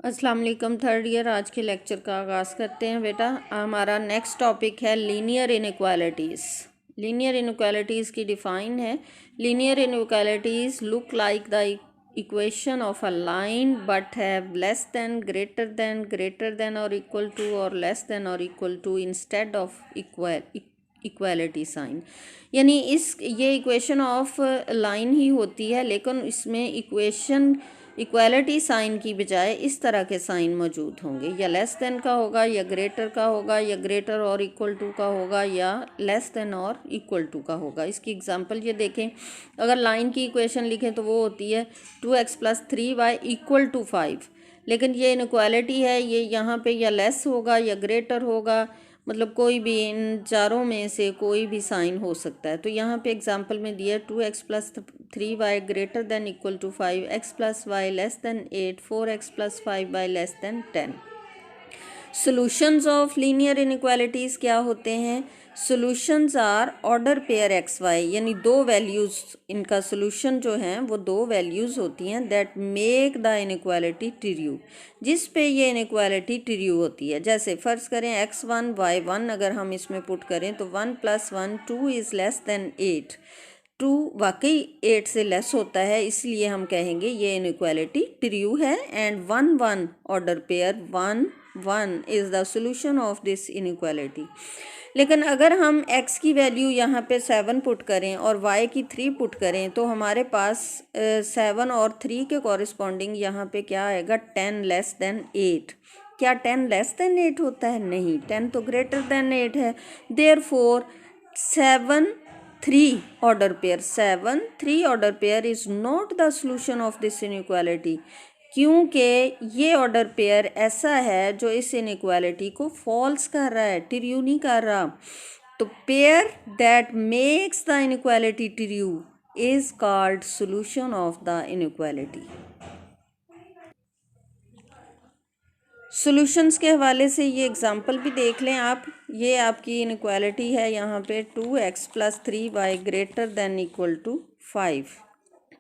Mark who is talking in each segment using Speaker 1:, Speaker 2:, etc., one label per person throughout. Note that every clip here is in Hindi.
Speaker 1: अस्सलाम वालेकुम थर्ड ईयर। आज के लेक्चर का आगाज़ करते हैं बेटा। हमारा नेक्स्ट टॉपिक है लीनियर इनइक्वालिटीज़। लीनियर इनइक्वालिटीज़ की डिफ़ाइन है, linear inequalities look like the equation of a line but have less than, greater than और इक्वल टू और लेस दैन और equal to instead of equality sign. यानी ये इक्वेशन ऑफ लाइन ही होती है, लेकिन इसमें इक्वालिटी साइन की बजाय इस तरह के साइन मौजूद होंगे, या लेस देन का होगा, या ग्रेटर का होगा, या ग्रेटर और इक्वल टू का होगा, या लेस देन और इक्वल टू का होगा। इसकी एग्जांपल ये देखें, अगर लाइन की इक्वेशन लिखें तो वो होती है 2x + 3y = 5। लेकिन ये इनइक्वालिटी है, ये यहाँ पे या लेस होगा या ग्रेटर होगा, मतलब कोई भी इन चारों में से कोई भी साइन हो सकता है। तो यहाँ पे एग्जांपल में दिया 2x + 3y > 5, x + y <= 8, 4x + 5y <= 10। Solutions of linear inequalities क्या होते हैं? Solutions are order pair X Y, यानी दो वैल्यूज़, इनका सॉल्यूशन जो हैं वो दो वैल्यूज़ होती हैं that make the inequality true, जिस पे ये इनइक्वालिटी ट्रू होती है। जैसे फ़र्ज़ करें x1 y1 अगर हम इसमें पुट करें तो 1 + 1 2 इज़ लेस दैन 8। 2 वाकई 8 से लेस होता है, इसलिए हम कहेंगे ये इनइक्वालिटी ट्रू है। And 1 1 order pair 1 1 is the solution of this inequality. लेकिन अगर हम x की वैल्यू यहाँ पे 7 पुट करें और y की 3 पुट करें तो हमारे पास 7 और 3 के कॉरिस्पॉन्डिंग यहाँ पे क्या आएगा? 10 लेस दैन 8। क्या 10 लेस दैन 8 होता है? नहीं, 10 तो ग्रेटर दैन 8 है। Therefore 7 3 order pair is not the solution of this inequality, क्योंकि ये ऑर्डर पेयर ऐसा है जो इस इनइक्वालिटी को फॉल्स कर रहा है, ट्रू नहीं कर रहा। तो pair that makes the inequality true is called solution of the inequality. Solutions के हवाले से ये एग्जांपल भी देख लें आप। ये आपकी इनइक्वालिटी है यहाँ पे 2x + 3y > 5।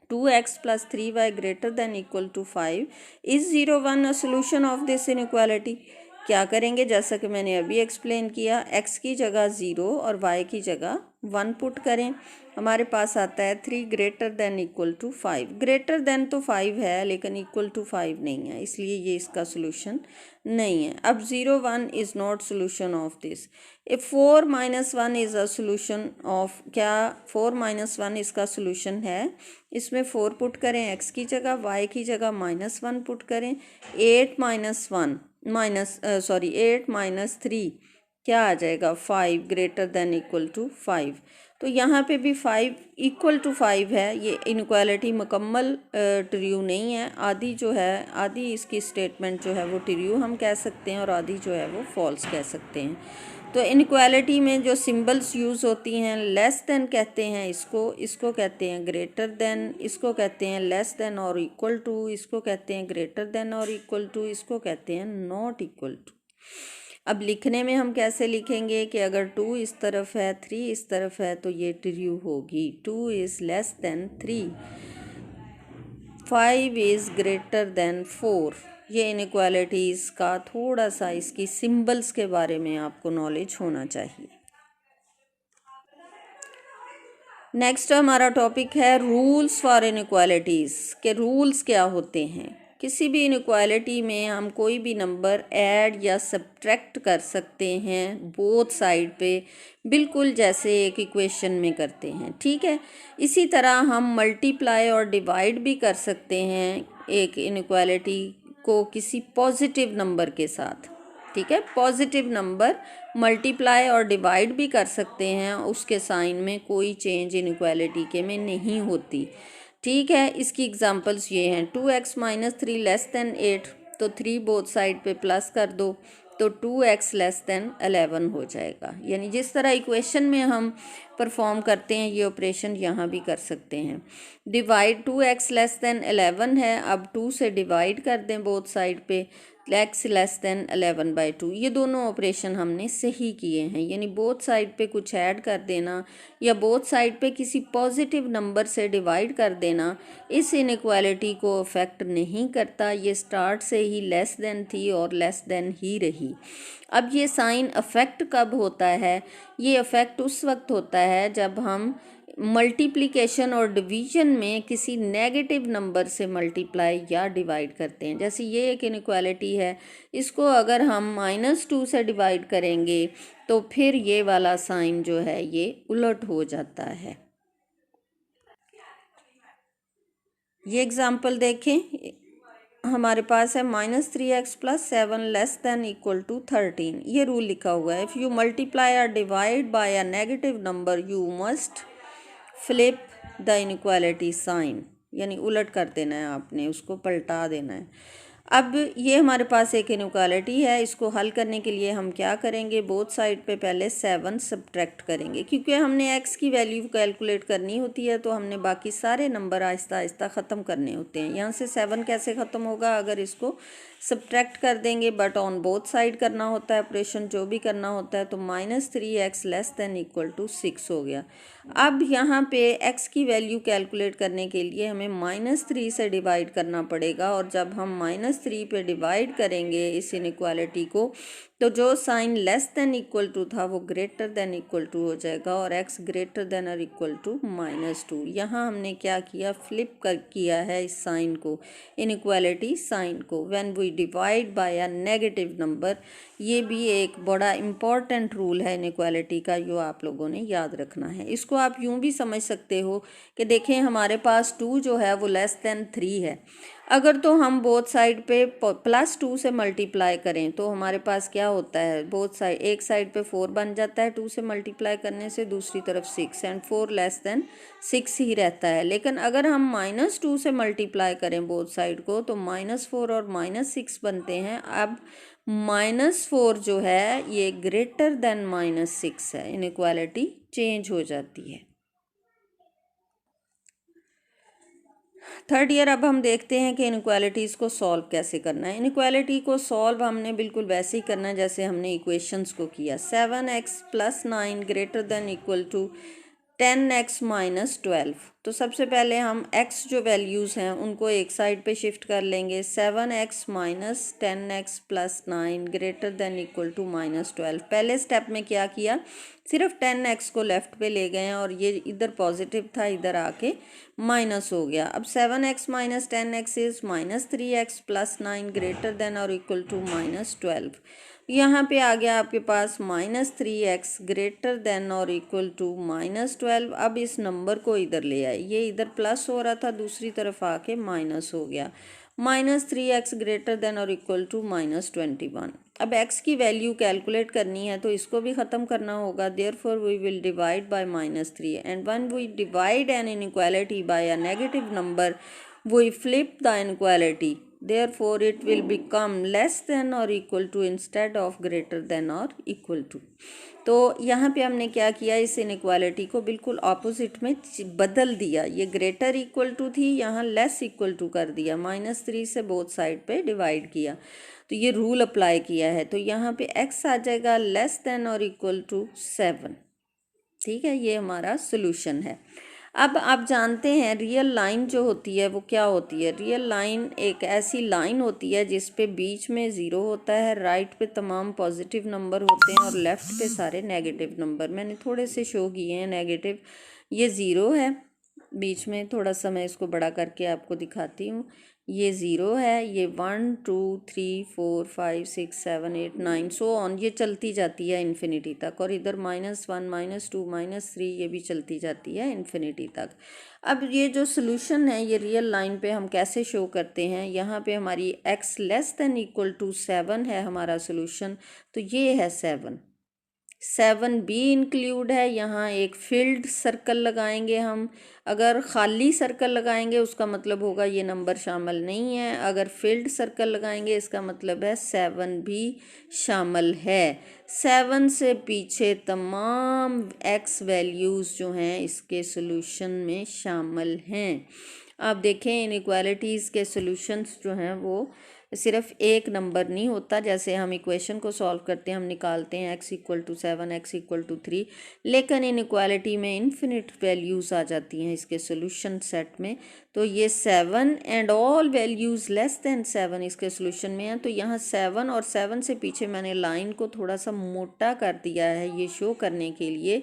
Speaker 1: 2x + 3y > 5 is 0 1 a solution of this inequality. क्या करेंगे? जैसा कि मैंने अभी एक्सप्लेन किया, x की जगह 0 और y की जगह 1 पुट करें, हमारे पास आता है 3 > 5। ग्रेटर देन तो 5 है लेकिन इक्वल टू 5 नहीं है, इसलिए ये इसका सोल्यूशन नहीं है। अब 0 1 is not solution of this. If 4 - 1 is a solution of, क्या 4 - 1 इसका सोल्यूशन है? इसमें 4 पुट करें x की जगह, y की जगह -1 पुट करें। 8 - 3 क्या आ जाएगा? 5 > 5। तो यहाँ पे भी 5 = 5 है। ये इनइक्वालिटी मुकम्मल ट्रू नहीं है, आधी जो है, आधी इसकी स्टेटमेंट जो है वो ट्रू हम कह सकते हैं और आधी जो है वो फॉल्स कह सकते हैं। तो इनइक्वालिटी में जो सिंबल्स यूज़ होती हैं, लेस देन कहते हैं इसको कहते हैं ग्रेटर देन, इसको कहते हैं लेस देन और इक्वल टू, इसको कहते हैं ग्रेटर देन और इक्वल टू, इसको कहते हैं नॉट इक्वल टू। अब लिखने में हम कैसे लिखेंगे कि अगर 2 इस तरफ है 3 इस तरफ है तो ये ट्रू होगी। 2 is less than 3, 5 is greater than 4। ये इनइक्वालिटीज़ का थोड़ा सा इसकी सिंबल्स के बारे में आपको नॉलेज होना चाहिए। नेक्स्ट हमारा टॉपिक है रूल्स फॉर इनइक्वालिटीज़, के रूल्स क्या होते हैं। किसी भी इनइक्वालिटी में हम कोई भी नंबर ऐड या सब्ट्रैक्ट कर सकते हैं बोथ साइड पे, बिल्कुल जैसे एक इक्वेशन में करते हैं, ठीक है। इसी तरह हम मल्टीप्लाई और डिवाइड भी कर सकते हैं एक इनइक्वालिटी को किसी पॉजिटिव नंबर के साथ, ठीक है। पॉजिटिव नंबर मल्टीप्लाई और डिवाइड भी कर सकते हैं, उसके साइन में कोई चेंज इनइक्वालिटी के में नहीं होती, ठीक है। इसकी एग्जांपल्स ये हैं 2x - 3 लेस दैन 8, तो 3 बोथ साइड पे प्लस कर दो तो 2x < 11 हो जाएगा। यानी जिस तरह इक्वेशन में हम परफॉर्म करते हैं ये ऑपरेशन यहाँ भी कर सकते हैं। डिवाइड 2x लेस देन 11 है, अब 2 से डिवाइड कर दें बोथ साइड पे, x लेस देन 11/2। ये दोनों ऑपरेशन हमने सही किए हैं, यानी बोथ साइड पे कुछ ऐड कर देना या बोथ साइड पे किसी पॉजिटिव नंबर से डिवाइड कर देना इस इनइक्वालिटी को अफेक्ट नहीं करता। ये स्टार्ट से ही लेस देन थी और लेस देन ही रही। अब ये साइन अफेक्ट कब होता है? ये अफेक्ट उस वक्त होता है जब हम मल्टीप्लिकेशन और डिवीजन में किसी नेगेटिव नंबर से मल्टीप्लाई या डिवाइड करते हैं। जैसे ये एक इनइक्वालिटी है, इसको अगर हम -2 से डिवाइड करेंगे तो फिर ये वाला साइन जो है ये उलट हो जाता है। ये एग्जाम्पल देखें, हमारे पास है -3x + 7 less than equal to 13। ये रूल लिखा हुआ है, इफ़ यू मल्टीप्लाई और divide by a negative number you must flip the inequality sign, यानी उलट कर देना है, आपने उसको पलटा देना है। अब ये हमारे पास एक इनइक्वालिटी है, इसको हल करने के लिए हम क्या करेंगे, बोथ साइड पे पहले 7 सब्ट्रैक्ट करेंगे। क्योंकि हमने x की वैल्यू कैलकुलेट करनी होती है तो हमने बाकी सारे नंबर आहिस्ता आहिस्ता ख़त्म करने होते हैं। यहाँ से 7 कैसे ख़त्म होगा, अगर इसको सब्ट्रैक्ट कर देंगे, बट ऑन बोथ साइड करना होता है ऑपरेशन, जो भी करना होता है। तो -3x less than equal to 6 हो गया। अब यहाँ पे x की वैल्यू कैलकुलेट करने के लिए हमें -3 से डिवाइड करना पड़ेगा, और जब हम -3 पे डिवाइड करेंगे इस इनइक्वालिटी को तो जो sign less than equal to था वो ग्रेटर देन इक्वल टू हो जाएगा और x ग्रेटर देन और इक्वल टू -2। यहाँ हमने क्या किया, फ्लिप किया है इस साइन को, इनइक्वालिटी साइन को, when we divide by a negative number. ये भी एक बड़ा इम्पॉर्टेंट रूल है इनइक्वालिटी का, जो आप लोगों ने याद रखना है। इसको आप यूँ भी समझ सकते हो कि देखें हमारे पास 2 जो है वो लेस देन 3 है। अगर तो हम बोथ साइड पे +2 से मल्टीप्लाई करें तो हमारे पास क्या होता है, बोथ साइड, एक साइड पे 4 बन जाता है 2 से मल्टीप्लाई करने से, दूसरी तरफ 6, एंड 4 लेस देन 6 ही रहता है। लेकिन अगर हम -2 से मल्टीप्लाई करें बोथ साइड को तो -4 और -6 बनते हैं। अब -4 जो है ये ग्रेटर देन -6 है, इनइक्वालिटी चेंज हो जाती है। थर्ड ईयर अब हम देखते हैं कि इनइक्वालिटीज़ को सॉल्व कैसे करना है। इनइक्वालिटी को सॉल्व हमने बिल्कुल वैसे ही करना है जैसे हमने इक्वेशंस को किया। 7x + 9 greater than equal to 10x - 12। तो सबसे पहले हम x जो वैल्यूज़ हैं उनको एक साइड पे शिफ्ट कर लेंगे। 7x - 10x + 9 greater than equal to -12। पहले स्टेप में क्या किया, सिर्फ 10x को लेफ़्ट पे ले गए हैं और ये इधर पॉजिटिव था, इधर आके माइनस हो गया। अब 7x - 10x is -3x + 9 greater than और इक्वल टू -12। यहाँ पे आ गया आपके पास -3x ग्रेटर देन और इक्वल टू -12। अब इस नंबर को इधर ले आए, ये इधर प्लस हो रहा था, दूसरी तरफ आके माइनस हो गया। -3x ग्रेटर देन और इक्वल टू -21। अब x की वैल्यू कैलकुलेट करनी है तो इसको भी ख़त्म करना होगा। Therefore we will divide by -3, and when we divide an inequality by a negative number we flip the inequality, therefore it will become less than or equal to instead of greater than or equal to। तो यहाँ पे हमने क्या किया, इस इनइक्वालिटी को बिल्कुल ऑपोजिट में बदल दिया। ये ग्रेटर इक्वल टू थी, यहाँ लेस इक्वल टू कर दिया, -3 से बोथ साइड पे डिवाइड किया, तो ये रूल अप्लाई किया है। तो यहाँ पे x आ जाएगा लेस देन और इक्वल टू 7। ठीक है, ये हमारा सोल्यूशन है। अब आप जानते हैं रियल लाइन जो होती है वो क्या होती है। रियल लाइन एक ऐसी लाइन होती है जिस पे बीच में ज़ीरो होता है, राइट पे तमाम पॉजिटिव नंबर होते हैं और लेफ़्ट पे सारे नेगेटिव नंबर। मैंने थोड़े से शो किए हैं नेगेटिव। ये ज़ीरो है बीच में, थोड़ा सा मैं इसको बड़ा करके आपको दिखाती हूँ। ये 0 है, ये 1 2 3 4 5 6 7 8 9 सो ऑन, ये चलती जाती है इन्फिनिटी तक। और इधर -1 -2 -3 ये भी चलती जाती है इन्फिनिटी तक। अब ये जो सोल्यूशन है ये रियल लाइन पे हम कैसे शो करते हैं, यहाँ पे हमारी x less than equal to 7 है हमारा सोल्यूशन, तो ये है 7। 7b इंक्लूड है, यहाँ एक फिल्ड सर्कल लगाएंगे हम। अगर खाली सर्कल लगाएंगे उसका मतलब होगा ये नंबर शामिल नहीं है, अगर फिल्ड सर्कल लगाएंगे इसका मतलब है 7 भी शामिल है। 7 से पीछे तमाम x वैल्यूज़ जो हैं इसके सॉल्यूशन में शामिल हैं। आप देखें इनइक्वालिटीज़ के सॉल्यूशंस जो हैं वो सिर्फ एक नंबर नहीं होता, जैसे हम इक्वेशन को सॉल्व करते हैं हम निकालते हैं x equal to 7 x equal to 3, लेकिन इनइक्वालिटी में इन्फिनिट वैल्यूज़ आ जाती हैं इसके सॉल्यूशन सेट में। तो ये 7 and all values less than 7 इसके सॉल्यूशन में हैं। तो यहाँ 7 और 7 से पीछे मैंने लाइन को थोड़ा सा मोटा कर दिया है ये शो करने के लिए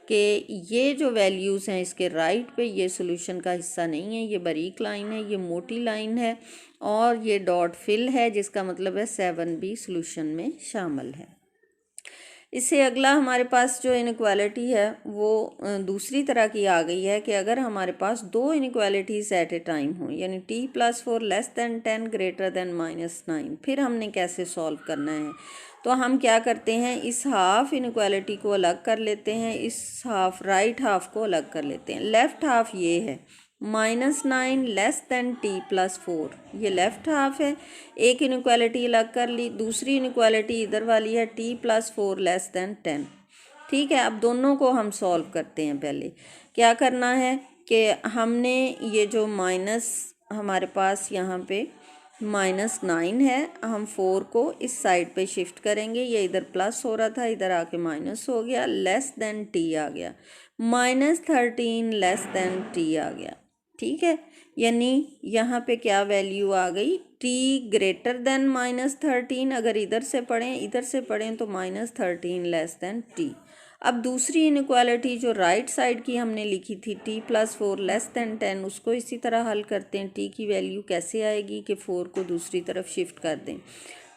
Speaker 1: कि ये जो वैल्यूज़ हैं इसके राइट पे ये सॉल्यूशन का हिस्सा नहीं है, ये बारीक लाइन है, ये मोटी लाइन है और ये डॉट फिल है, जिसका मतलब है 7 भी सॉल्यूशन में शामिल है। इससे अगला हमारे पास जो इनइक्वालिटी है वो दूसरी तरह की आ गई है कि अगर हमारे पास दो इनइक्वालिटीज़ एट ए टाइम हों, यानी t+4 less than 10 greater than -9, फिर हमने कैसे सॉल्व करना है। तो हम क्या करते हैं, इस हाफ इनइक्वालिटी को अलग कर लेते हैं, इस हाफ राइट हाफ को अलग कर लेते हैं। लेफ़्ट हाफ ये है -9 लेस दैन t+4, ये लेफ़्ट हाफ है। एक इनइक्वालिटी अलग कर ली, दूसरी इनइक्वालिटी इधर वाली है t+4 लेस दैन 10। ठीक है, अब दोनों को हम सॉल्व करते हैं। पहले क्या करना है कि हमने ये जो माइनस हमारे पास यहाँ पे -9 है, हम 4 को इस साइड पे शिफ्ट करेंगे, ये इधर प्लस हो रहा था इधर आके माइनस हो गया, लेस दैन t आ गया, -13 लेस दैन t आ गया। ठीक है, यानी यहाँ पे क्या वैल्यू आ गई, t ग्रेटर देन -13, अगर इधर से पढ़ें तो -13 लेस देन t। अब दूसरी इनइक्वालिटी जो राइट साइड की हमने लिखी थी t+4 लेस देन 10, उसको इसी तरह हल करते हैं। t की वैल्यू कैसे आएगी कि 4 को दूसरी तरफ शिफ्ट कर दें,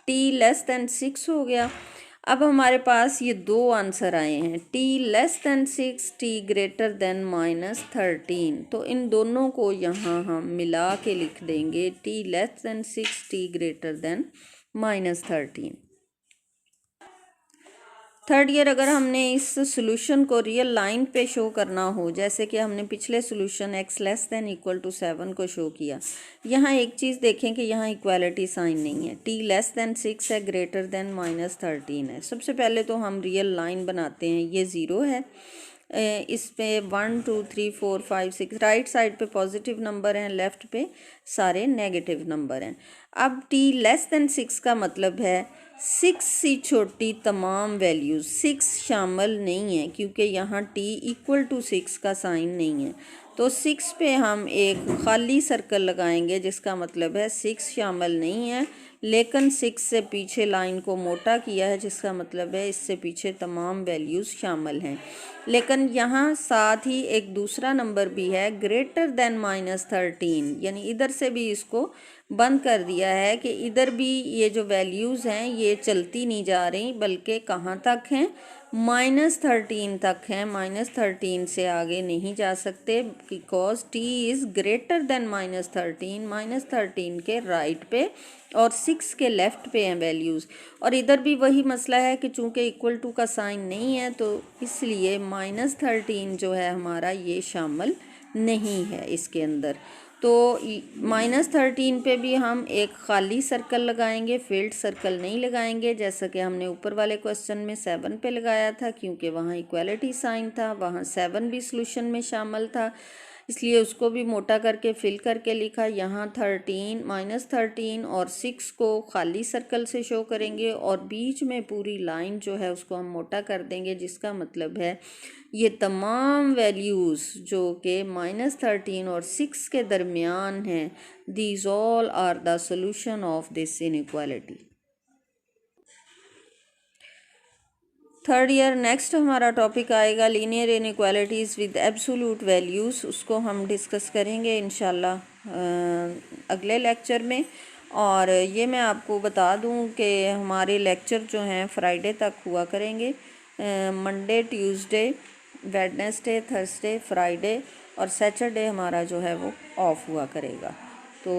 Speaker 1: t लेस देन 6 हो गया। अब हमारे पास ये दो आंसर आए हैं, t less than 6 t greater than -13, तो इन दोनों को यहाँ हम मिला के लिख देंगे t less than 6 t greater than -13। Third year अगर हमने इस सॉल्यूशन को रियल लाइन पे शो करना हो, जैसे कि हमने पिछले solution x less than equal to 7 को शो किया, यहाँ एक चीज़ देखें कि यहाँ इक्वालिटी साइन नहीं है, t लेस दैन 6 है, ग्रेटर देन -13 है। सबसे पहले तो हम रियल लाइन बनाते हैं, ये 0 है, इस पे 1 2 3 4 5 6 राइट साइड पे पॉजिटिव नंबर हैं, लेफ़्ट पे सारे नेगेटिव नंबर हैं। अब t लेस दैन 6 का मतलब है 6 से छोटी तमाम वैल्यूज़, 6 शामिल नहीं है क्योंकि यहाँ t इक्वल टू 6 का साइन नहीं है। तो 6 पे हम एक खाली सर्कल लगाएंगे जिसका मतलब है 6 शामिल नहीं है, लेकिन 6 से पीछे लाइन को मोटा किया है जिसका मतलब है इससे पीछे तमाम वैल्यूज़ शामिल हैं। लेकिन यहाँ साथ ही एक दूसरा नंबर भी है ग्रेटर देन -13, यानी इधर से भी इसको बंद कर दिया है कि इधर भी ये जो वैल्यूज़ हैं ये चलती नहीं जा रही, बल्कि कहाँ तक हैं, -13 तक हैं, -13 से आगे नहीं जा सकते because t is greater than -13, -13 के राइट पे और 6 के लेफ़्ट पे हैं वैल्यूज़। और इधर भी वही मसला है कि चूँकि इक्वल टू का साइन नहीं है तो इसलिए -13 जो है हमारा ये शामिल नहीं है इसके अंदर। तो -13 पे भी हम एक खाली सर्कल लगाएंगे, फील्ड सर्कल नहीं लगाएंगे, जैसा कि हमने ऊपर वाले क्वेश्चन में 7 पे लगाया था, क्योंकि वहाँ इक्वालिटी साइन था, वहाँ 7 भी सॉल्यूशन में शामिल था, इसलिए उसको भी मोटा करके फिल करके लिखा। यहाँ -13 और 6 को खाली सर्कल से शो करेंगे और बीच में पूरी लाइन जो है उसको हम मोटा कर देंगे, जिसका मतलब है ये तमाम वैल्यूज़ जो कि -13 और 6 के दरमियान हैं, these all are the solution of this inequality. Third year next हमारा टॉपिक आएगा linear inequalities with absolute values, उसको हम डिस्कस करेंगे इंशाल्लाह अगले लेक्चर में। और ये मैं आपको बता दूं कि हमारे लेक्चर जो हैं फ्राइडे तक हुआ करेंगे, Monday Tuesday Wednesday Thursday Friday और सैटरडे हमारा जो है वो ऑफ हुआ करेगा। तो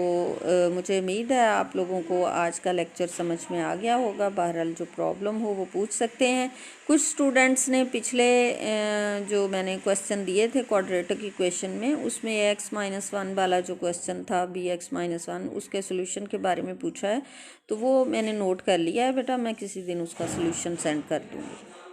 Speaker 1: मुझे उम्मीद है आप लोगों को आज का लेक्चर समझ में आ गया होगा। बहरहाल जो प्रॉब्लम हो वो पूछ सकते हैं। कुछ स्टूडेंट्स ने पिछले जो मैंने क्वेश्चन दिए थे क्वाड्रेटिक इक्वेशन में, उसमें x-1 वाला जो क्वेश्चन था bx-1 उसके सोल्यूशन के बारे में पूछा है, तो वो मैंने नोट कर लिया है बेटा। मैं किसी दिन उसका सोल्यूशन सेंड कर दूँगी।